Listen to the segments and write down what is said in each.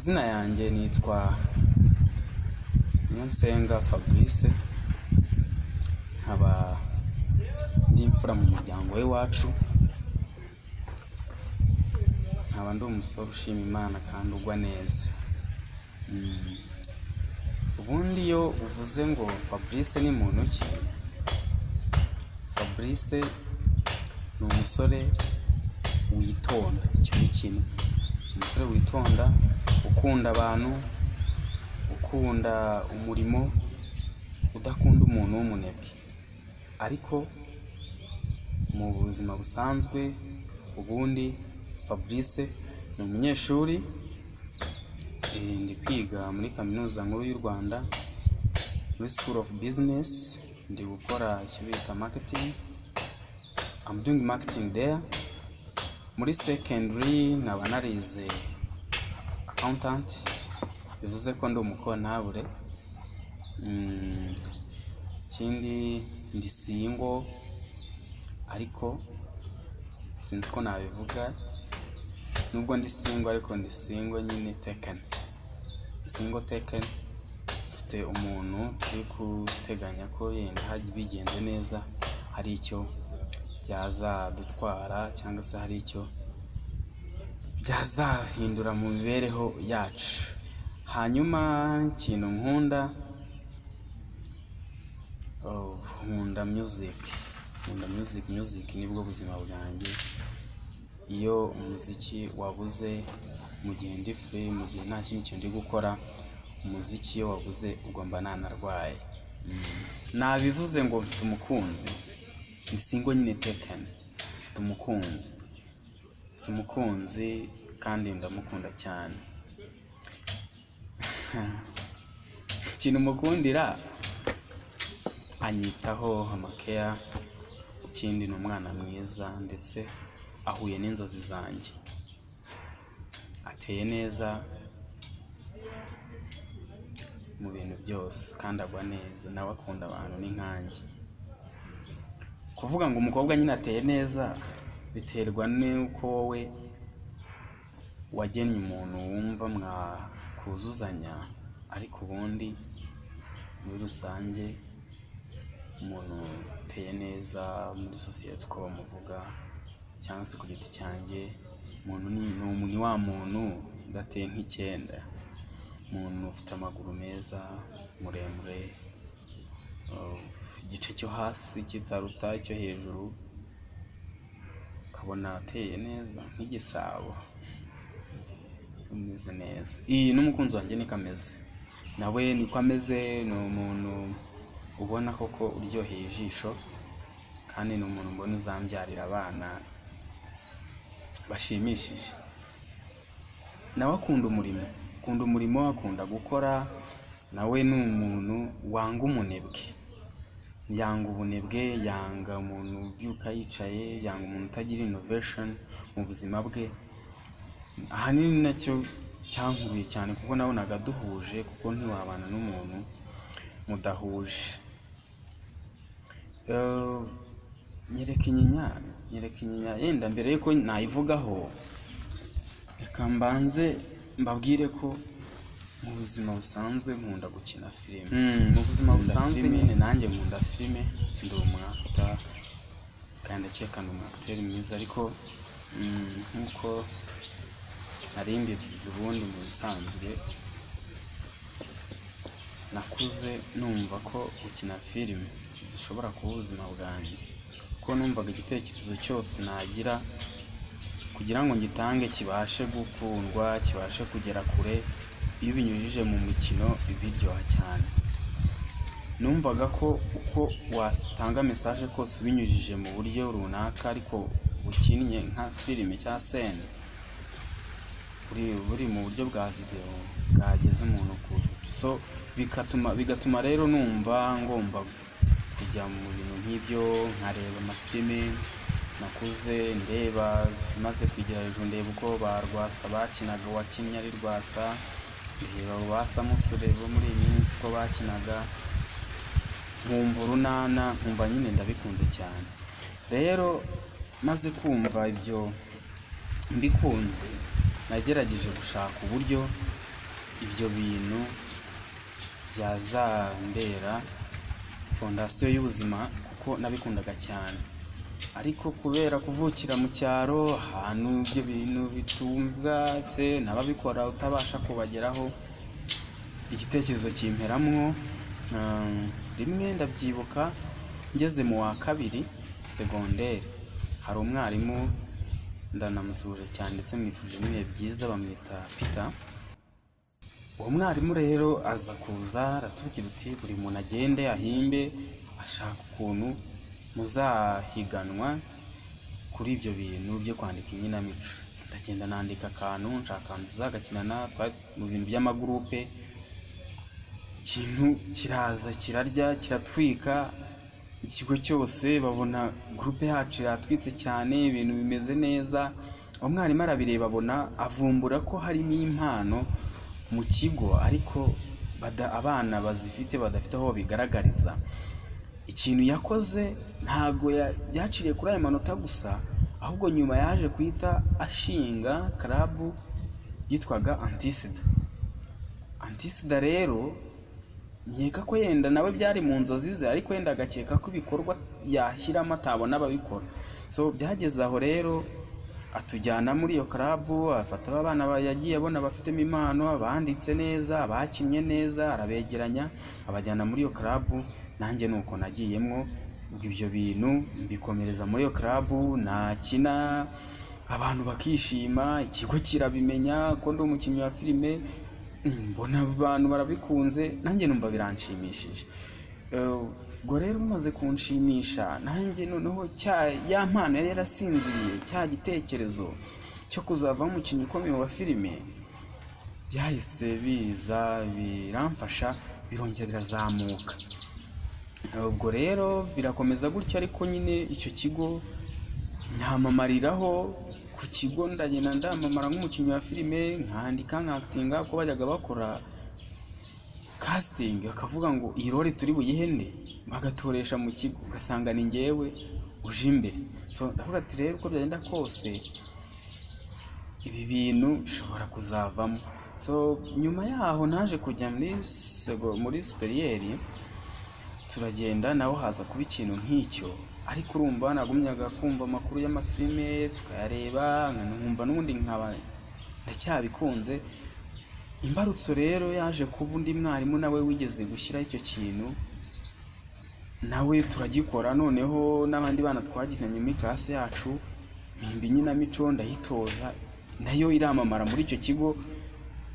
Amazina yanjye nitwa Nsenga Fabrice, nkaba ndi imfura mu muryango w'iwacu, nkaba ndi umusore ushima Imana kandi ugwa neza. Ubundi iyo uvuze ngo Fabrice ni muntu ki? Fabrice ni umusore witonda, icyo ni kimwe. Umusore witonda, ukunda abantu, ukunda umurimo, udakunda umuntu w'umunebwe. Ariko mu buzima busanzwe ubundi Fabrice ni umunyeshuri, ndi kwiga muri kaminuza nkuru y'u Rwanda muri School of Business, ndi gukora icyo bita marketing. I'm doing marketing there. Muri secondary nkaba narize accountant, bivuze ko ndi umukontabure. Ikindi ndi single, ariko sinzi ko nabivuga, nubwo ndi single ariko ndi single nyine taken. Single taken, mfite umuntu turi guteganya ko yenda hagiye bigenze neza hari icyo byazadutwara cyangwa se hari icyo byazahindura mu mibereho yacu. Hanyuma ikintu nkunda, nkunda music nibwo buzima bwanjye. Iyo umuziki wabuze mu gihe ndi free, mu gihe nta kindi kintu ndi gukora, umuziki iyo wabuze ugomba nanarwaye. Nabivuze ngo mfite umukunzi, ndi single nyine taken, mfite umukunzi kandi ndamukunda cyane. Ikintu mukundira, anyitaho amakeya. Ikindi ni umwana mwiza ndetse ahuye n'inzozi zanjye, ateye neza mu bintu byose kandi agwa neza, nawe akunda abantu n'inkange. Kuvuga ngo umukobwa nyine ateye neza biterwa n'uko wowe wagennye umuntu wumva mwakuzuzanya, ariko ubundi muri rusange umuntu uteye neza muri sosiyete uko bamuvuga cyangwa se ku giti cyanjye, umuntu ni wa muntu udateye nk'icyenda, umuntu ufite amaguru meza, muremure, igice cyo hasi kitaruta icyo hejuru, ukabona ateye neza nk'igisabo, umeze neza. N'umukunzi wanjye niko ameze, nawe niko ameze. Ni umuntu ubona koko uryoheye ijisho, kandi ni umuntu mbona uzambyarira abana bashimishije. Nawe akunda umurimo, akunda gukora. Nawe ni umuntu wanga umunebwe, yanga ubunebwe, yanga umuntu ubyuka yicaye, yanga umuntu utagira innovation mu buzima bwe. Ahanini nacyo cyankubiye cyane kuko nabonaga duhuje, kuko ntiwabana n'umuntu mudahuje. Nyereka inyinya yenda mbere yuko nayivugaho, reka mbanze mbabwire ko mu buzima busanzwe nkunda gukina filime. Mu buzima busanzwe nyine nanjye nkunda filime, ndi umwakta kandi ndakeka ni umwakiteri mwiza. Ariko nk'uko nari mbivuze, ubundi mu bisanzwe nakuze numva ko gukina filime bishobora kuba ubuzima bwanjye, kuko numvaga igitekerezo cyose nagira kugira ngo ngitange kibashe gukundwa, kibashe kugera kure, iyo binyujije mu mukino biryoha cyane. Numvaga ko uko watanga message kose ubinyujije mu buryo runaka, ariko bukinnye nka filime cyangwa scene, buri mu buryo bwa video bwageze umuntu kure. So bigatuma rero numva ngomba kujya mu bintu nk'ibyo, nkareba amafilime nakuze ndeba, maze kwigira hejuru ndeba uko ba Rwasa bakinaga, wakinnye ari Rwasa, ndeba Rwasa Musore bo muri iyi minsi ko bakinaga, nkumva urunana, nkumva nyine ndabikunze cyane. Rero maze kumva ibyo mbikunze, nagerageje gushaka uburyo ibyo bintu byazambera fondasiyo y'ubuzima kuko nabikundaga cyane. Ariko kubera kuvukira mu cyaro ahantu ibyo bintu bitumva se n'ababikora utabasha kubageraho, igitekerezo kimperamwo. Rimwe ndabyibuka ngeze mu wa kabiri segonderi, hari umwarimu ndanamusuhuje cyane ndetse mwifuje n'ibihe byiza, bamwita Peter. Uwo mwarimu rero aza kuza aratubwira uti buri muntu agende ahimbe ashaka ukuntu muzahiganwa kuri ibyo bintu byo kwandika inkinamico. Ndagenda nandika akantu nshaka tuzagakinana, twari mu bintu by'amagurupe. Ikintu kiraza kirarya kiratwika, ikigo cyose babona gurupe yacu yatwitse cyane, ibintu bimeze neza. Umwarimu arabireba abona avumbura ko harimo impano mu kigo, ariko abana bazifite badafite aho bigaragariza. Ikintu yakoze ntabwo byaciriye kuri ayo manota gusa, ahubwo nyuma yaje kwita ashinga karabu yitwaga Antisida rero nkeka ko yenda nawe byari mu nzozi ze, ariko yenda agakeka ko ibikorwa yashyiramo atabona ababikora. So byageze aho rero atujyana muri iyo karabu, afata abana yagiye abona bafitemo impano, abanditse neza, abakinnye neza, arabegeranya abajyana muri iyo karabu. Nanjye nuko nagiyemwo ibyo bintu mbikomereza muri iyo karabu, nakina abantu bakishima, ikigo kirabimenya ko ndi umukinnyi wa filime, mbona abantu barabikunze, nanjye numva biranshimishije. Ubwo rero umaze kunshimisha, nanjye noneho ya mpano yari yarasinziriye, cya gitekerezo cyo kuzava umukinnyi ukomeye wa filime byahise biza biramfasha, birongera birazamuka. Ubwo rero birakomeza gutya, ariko nyine icyo kigo nyamamariraho. Ku kigo ndagenda ndamamara nk'umukinnyi wa filime, nkandika nkakitinga, ko bajyaga bakora casting bakavuga ngo iyi role turi buyihende, bagatoresha mu kigo, ugasanga ni njyewe uje imbere. So ndavuga ati rero uko byagenda kose ibi bintu bishobora kuzavamo. So nyuma yaho naje kujya muri superieri, turagenda naho haza kuba ikintu nk'icyo, ariko urumva nagumyaga kumva amakuru y'amafilime tukayareba, nkumva n'ubundi nkaba ndacyabikunze. Imbarutso rero yaje kuba undi mwarimu nawe wigeze gushyira icyo kintu, nawe turagikora. Noneho n'abandi bana twaginanye muri classe yacu, mpimba inkinamico ndayitoza, nayo iramamara muri icyo kigo.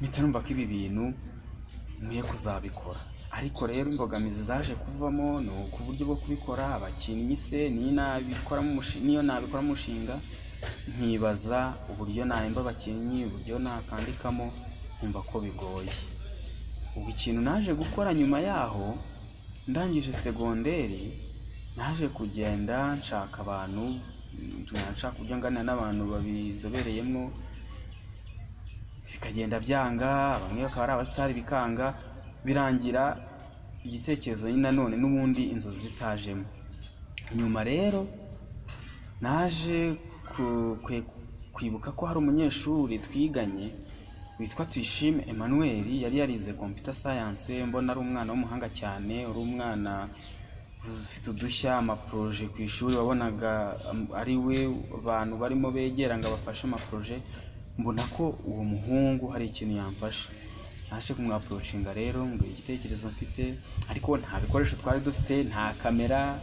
mpita numva ko ibi bintu nkwiye kuzabikora. Ariko rero imbogamizi zaje kuvamo ni ku buryo bwo kubikora, abakinnyi se niyo nabikora umushinga nkibaza uburyo nahemba abakinnyi, uburyo nakandikamo, nkumva ko bigoye. Ubu ikintu naje gukora nyuma yaho ndangije segonderi, naje kugenda nshaka abantu, nshaka kujya nganira n'abantu babizobereyemo, bikagenda byanga, bamwe bakaba ari abasitari bikanga, birangira igitekerezo nanone n'ubundi inzozi zitajemo. Nyuma rero naje kwibuka ko hari umunyeshuri twiganye witwa Tuyishime Emmanuel, yari yarize computer science, mbona ari umwana w'umuhanga cyane, uri umwana ufite udushya amaproje ku ishuri, wabonaga ari we abantu barimo begera ngo abafashe amaproje. Mbona ko uwo muhungu hari ikintu yamfasha, naje kumwaprocinga rero ngo igitekerezo mfite, ariko nta bikoresho twari dufite, nta kamera,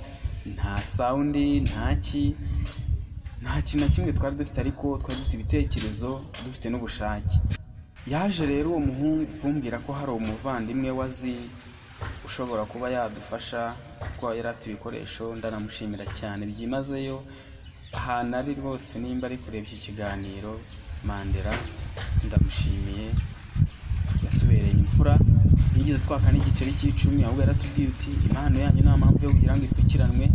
nta sound, nta kintu na kimwe twari dufite, ariko twari dufite ibitekerezo, dufite n'ubushake. Yaje rero uwo muhungu kumbwira ko hari umuvandimwe wazi ushobora kuba yadufasha, ko yari afite ibikoresho. Ndanamushimira cyane byimazeyo, ahantu ari rwose nimba ari kureba iki kiganiro, Mandela ndamushimiye, yatubereye imfura, yigeze twaka n'igiceri cy'icumi, ahubwo yaratubwiye uti impano yanyu nta mpamvu yo kugira ngo ipfukiranwe,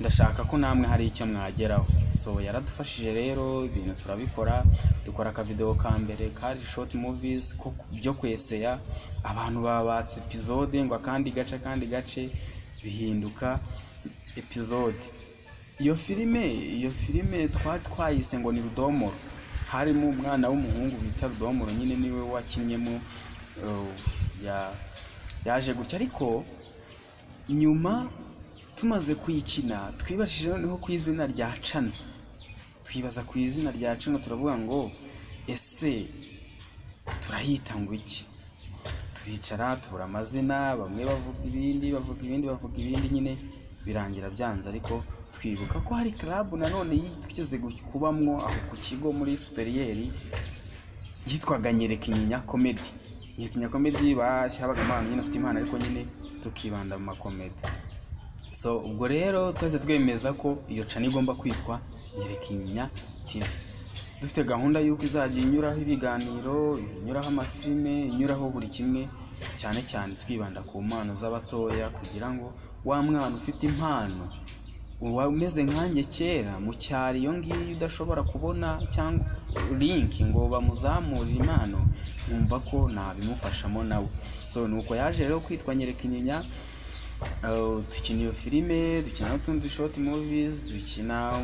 ndashaka ko namwe hari icyo mwageraho. So yaradufashije rero, ibintu turabikora, dukora akavideo ka mbere kari short movies ko byo kweseya, abantu babatse episode ngo akandi gace bihinduka episode. Iyo filime twayise ngo ni Rudomoro, harimo umwana w'umuhungu bita Rudomoro, nyine niwe wakinnyemo yaje gutya, ariko nyuma tumaze kuyikina twibashije noneho ku izina rya cano. Twibaza ku izina rya cano, turavuga ngo ese turahita ngo iki? Turicara tubura amazina, bamwe bavuga ibindi nyine birangira byanze, ariko twibuka ko hari club nanone twigeze kubamwo aho ku kigo muri superieri yitwaga Nyerekinyinya comedy. Nyerekinyinya comedy bashabaga abantu nyine afite impano, ariko nyine tukibanda mu makomedi. So ubwo rero twese twemeza ko iyo cana igomba kwitwa Nyerekinyinya TV. Dufite gahunda y'uko izajya inyuraho ibiganiro, inyuraho amafilme, inyuraho buri kimwe, cyane cyane twibanda ku mpano z'abatoya, kugira ngo wa mwana ufite impano umeze nkanjye kera mu cyari iyo ngiyo udashobora kubona cyangwa link ngo bamuzamurire impano, numva ko nabimufashamo nawe. So nuko yaje rero kwitwa Nyerekinyinya. Dukina iyo filime, dukina n'utundi short movies, dukina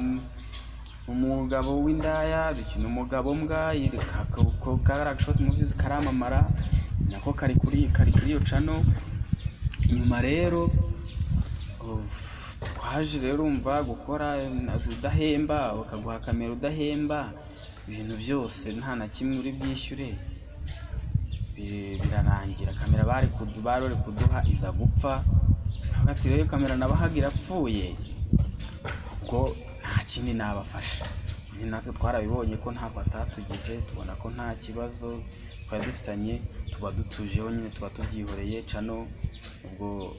umugabo w'indaya, dukina umugabo mbwa, kara short movies karamamara nako kari kuri iyo channel. Nyuma rero twaje rero umva gukora udahemba, bakaguha kamera udahemba, ibintu byose nta na kimwe uri bwishyure, birarangira. Kamera bari kuduha iza gupfa, hagati rero kamera nabahagira apfuye, ubwo nta kindi nabafasha. Natwe twarabibonye ko nta patatugize, tubona ko nta kibazo twari dufitanye, tuba dutujeho nyine, tuba tubyihoreye. Cano ubwo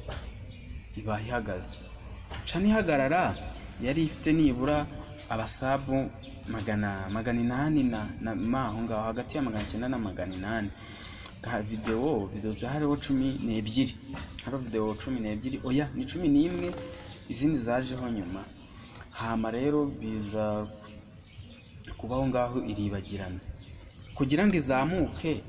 iba ihagaze. Cano ihagarara yari ifite nibura abasabu 800 na aho ngaho, hagati ya 900 na 800. Ka video hariho 12, hariho video 12, oya ni 11, izindi zajeho nyuma. Hama rero biza kubaho ngaho iribagirana. Kugira ngo izamuke,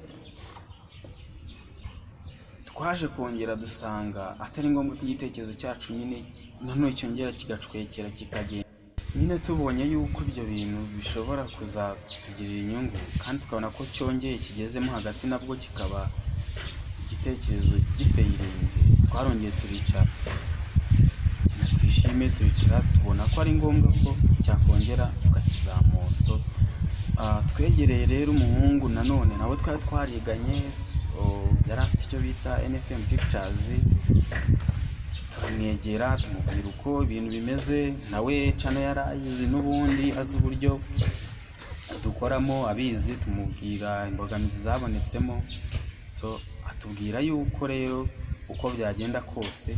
twaje kongera dusanga atari ngombwa ko igitekerezo cyacu nyine nanone cyongera kigacwekera kikagenda. Nyine tubonye yuko ibyo bintu bishobora kuzatugirira inyungu, kandi tukabona ko cyongeye kigezemo hagati nabwo kikaba igitekerezo gifeirinze, twarongeye turicara twishime, turikira, tubona ko ari ngombwa ko cyakongera tukakizamura. So twegereye rero umuhungu nanone nawe twari twariganye, yari afite icyo bita NFM Pictures. Turamwegera tumubwira uko ibintu bimeze, nawe cano yarayizi n'ubundi azi uburyo dukoramo, abizi. Tumubwira imbogamizi zabonetsemo, so atubwira yuko rero uko byagenda kose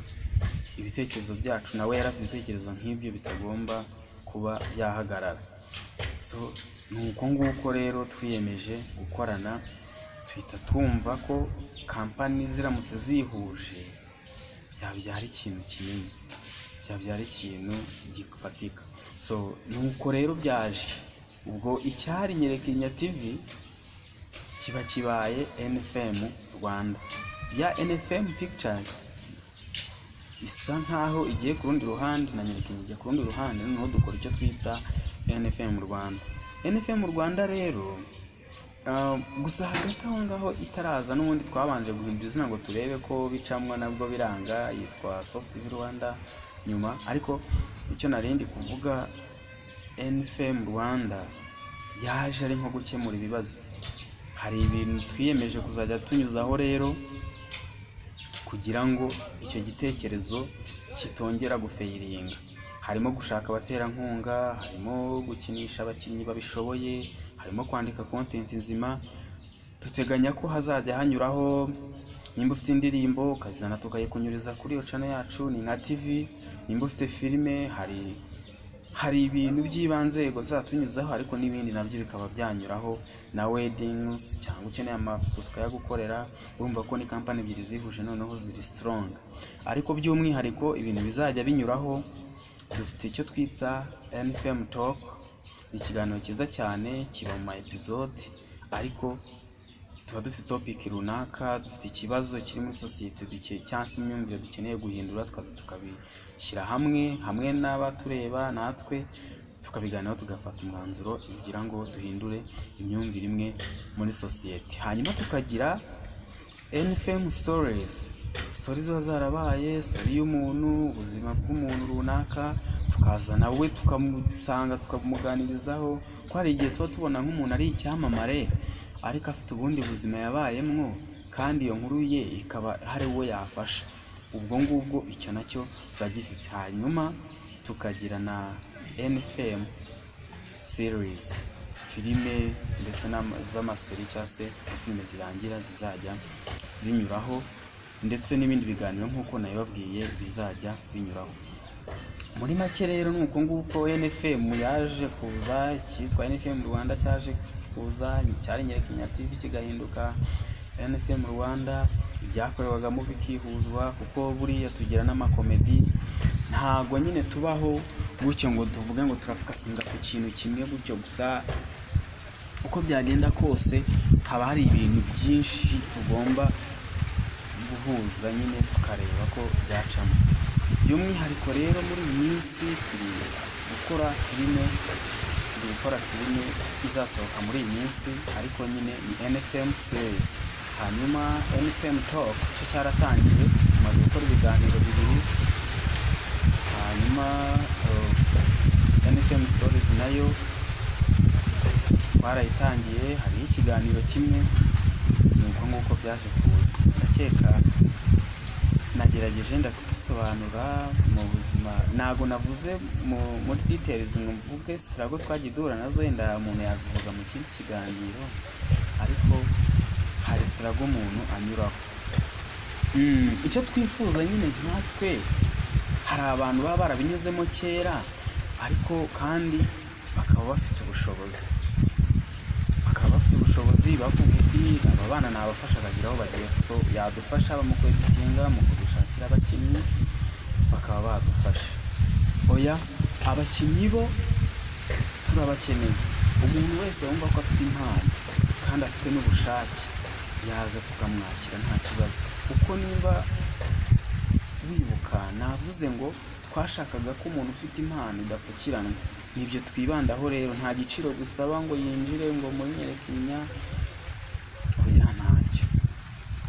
ibitekerezo byacu, nawe yarafite ibitekerezo nk'ibyo bitagomba kuba byahagarara. So nuko nguko rero twiyemeje gukorana, twita tumva ko kampani ziramutse zihuje byabyara ikintu kinini, byabyara ikintu gifatika. So nuko rero byaje, ubwo icyari Nyerekinyinya TV kiba kibaye NFM Rwanda. Ya NFM Pictures isa nkaho igiye ku rundi ruhande na Nyerekinyinya ijya ku rundi ruhande, noneho dukora icyo twita NFM Rwanda. NFM Rwanda rero gusa hagati aho ngaho itaraza, n'ubundi twabanje guhindura izina ngo turebe ko bicamwa, nabwo biranga, yitwa Soft TV Rwanda nyuma. Ariko icyo narindi kuvuga, NFM Rwanda yaje ari nko gukemura ibibazo. Hari ibintu twiyemeje kuzajya tunyuzaho rero kugira ngo icyo gitekerezo kitongera gufeiringa. Harimo gushaka abaterankunga, harimo gukinisha abakinnyi babishoboye, harimo kwandika content nzima. Duteganya ko hazajya hanyuraho, nimba ufite indirimbo ukazana tukayikunyuriza kuri iyo channel yacu, ni nka TV. Nimba ufite filime, hari ibintu by'ibanze zatunyuzaho, ariko n'ibindi nabyo bikaba byanyuraho, na weddings cyangwa ukeneye amafoto tukayagukorera. Urumva ko ni company ebyiri zihuje noneho ziri strong. Ariko by'umwihariko ibintu bizajya binyuraho, dufite icyo twita NFM Talk. Ikiganiro cyiza cyane kiba mu episode, ariko tuba dufite topic runaka, dufite ikibazo kiri muri society cyangwa se imyumvire dukeneye guhindura, twaza tukabishyira hamwe n'abatureba, natwe tukabiganiraho, tugafata umwanzuro kugira ngo duhindure imyumvire imwe muri society. Hanyuma tukagira NFM stories ziba zarabaye, story y'umuntu, ubuzima bw'umuntu runaka, tukazana we tukamusanga tukamuganirizaho ko hari igihe tuba tubona nk'umuntu ari icyamamare ariko afite ubundi buzima yabayemwo kandi iyo nkuru ye ikaba hari uwo yafasha. Ubwo ngubwo icyo nacyo turagifite. Hanyuma tukagira na NFM series, filime ndetse z'amaseri cyangwa se filime zirangira zizajya zinyuraho, ndetse n'ibindi biganiro nk'uko nabibabwiye bizajya binyuraho. Muri make rero nuko nguko NFM yaje kuza, cyitwa NFM Rwanda cyaje kuza, cyari Nyerekenya TV kigahinduka NFM Rwanda, byakorewagamo bikihuzwa kuko buriya tugira n'amakomedi. Ntago nyine tubaho gutyo ngo tuvuge ngo turafokasinga ku kintu kimwe gutyo gusa. Uko byagenda kose haba hari ibintu byinshi tugomba guhuza nyine tukareba ko byacamo. By'umwihariko rero muri iyi minsi turi gukora filime izasohoka muri iyi minsi, ariko nyine ni NFM series. Hanyuma NFM talk cyo cyaratangiye, tumaze gukora ibiganiro bibiri. Hanyuma NFM stories nayo twarayitangiye, hari ikiganiro kimwe. Nuko nguko byaje kuza. Ndakeka nagerageje ndakubisobanura mu buzima, ntago navuze muri details ngo mvuge struggle twagidura nazo, yenda umuntu yazivuga mu kindi kiganiro, ariko hari struggle umuntu anyuraho. Icyo twifuza nyine natwe, hari abantu baba barabinyuzemo kera ariko kandi bakaba bafite ubushobozi, bavuga ati aba bana nabafasha bagira aho bagiye, so yadufasha mu kwetinga, mu kudushakira abakinnyi bakaba badufasha. Oya, abakinnyi bo turabakeneye. Umuntu wese wumva ko afite impano kandi afite n'ubushake yaza tukamwakira nta kibazo. Kuko niba wibuka navuze ngo twashakaga ko umuntu ufite impano idapfukiranwa, nibyo twibandaho rero. Nta giciro dusaba ngo yinjire ngo muri Nyerekenya, oya ntacyo.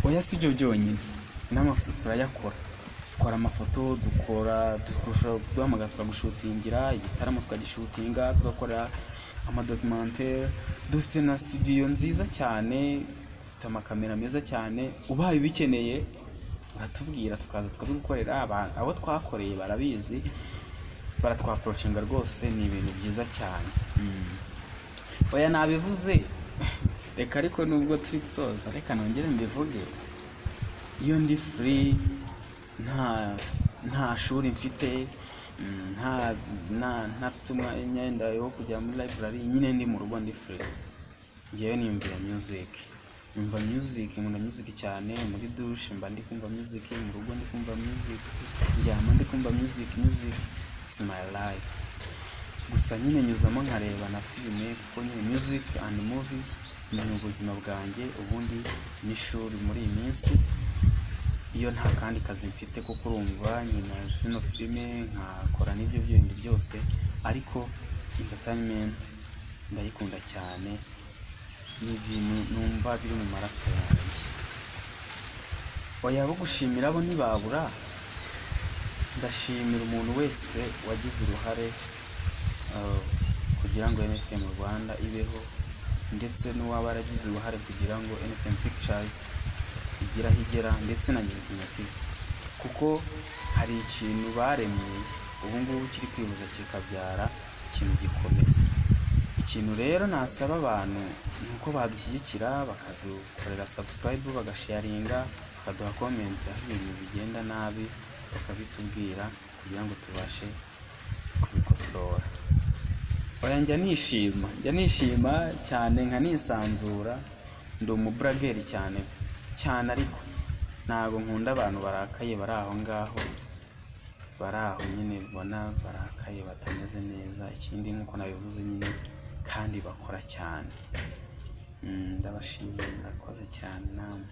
Oya sibyo byonyine, n'amafoto turayakora, dukora amafoto, duhamagara tukagushutingira, igitaramo tukagishutinga, tugakora amadocumentaire. Dufite na studio nziza cyane, dufite amakamera meza cyane. Ubaye bikeneye uratubwira tukaza tukabigukorera. Abo twakoreye barabizi, baratwaprochinga rwose, ni ibintu byiza cyane. Oya nabivuze reka, ariko nubwo turi gusoza reka nongere mbivuge. Iyo ndi free, nta shuri mfite, ntafite umwanya wo kujya muri library, nyine ndi mu rugo ndi free, ngewe niyumvira music. Numva music, nkunda music cyane. Muri douche mba ndi kumva music, mu rugo ndi kumva music, njyama ndi kumva music. It's my life. Gusa nyine nyuzamo nkareba na filime, kuko nyine music and movies ni ubuzima bwanjye. Ubundi n'ishuri muri iyi minsi, iyo nta kandi kazi mfite, kuko urumva nyina zino filime nkakora n'ibyo bindi byose, ariko entertainment ndayikunda cyane. Ni ibintu numva biri mu maraso yanjye. Oya bo gushimira bo ntibabura. Ndashimira umuntu wese wagize uruhare kugira ngo NFM Rwanda ibeho, ndetse n'uwaba yaragize uruhare kugira ngo NFM Pictures igira higera, ndetse na Nyerekenya TV, kuko hari ikintu baremye ubu ngubu kiri kwibuza kikabyara ikintu gikomeye. Ikintu rero nasaba abantu nuko badushyigikira, bakadukorera subscribe, bagasharinga, bakaduha comment aho ibintu bigenda nabi, bakabitubwira kugira ngo tubashe kubikosora. Oya njya nishima cyane, nkanisanzura. Ndi umubrageri cyane, ariko ntago nkunda abantu barakaye, bari aho nyine bona barakaye batameze neza. Ikindi nkuko nabivuze nyine, kandi bakora cyane. Ndabashimira, murakoze cyane namwe.